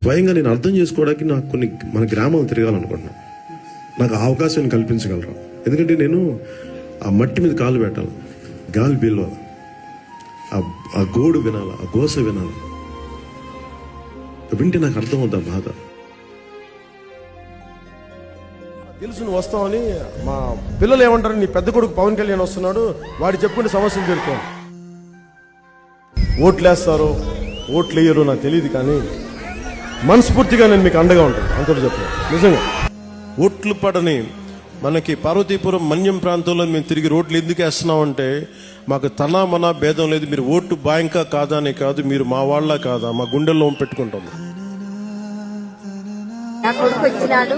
స్వయంగా నేను అర్థం చేసుకోవడానికి నాకు కొన్ని మన గ్రామాలు తిరగాలనుకుంటున్నాను. నాకు ఆ అవకాశాన్ని కల్పించగలరు. ఎందుకంటే నేను ఆ మట్టి మీద కాలు పెట్టాలి, గాలి పీలవాలి, ఆ గోడు వినాలి, ఆ గోస వినాలి. వింటే నాకు అర్థమవుతా బాధ. తెలుసు నువ్వు వస్తావని. మా పిల్లలు ఏమంటారు, నీ పెద్ద కొడుకు పవన్ కళ్యాణ్ వస్తున్నాడు, వాడు చెప్పుకునే సమస్యలు తీరుతాను. ఓట్లు వేస్తారో ఓట్లు వేయరో నాకు తెలియదు, కానీ మనస్ఫూర్తిగా నేను మీకు అండగా ఉంటాను. అంతటి చెప్పాను నిజంగా. ఓట్లు పడని మనకి పార్వతీపురం మన్యం ప్రాంతంలో మేము తిరిగి రోడ్లు ఎందుకు వేస్తున్నామంటే మాకు తనా మనా భేదం లేదు. మీరు ఓటు బ్యాంకా కాదా అని కాదు, మీరు మా వాళ్ళ కాదా, మా గుండెల్లో పెట్టుకుంటాము. నా కొడుకు వచ్చినాడు.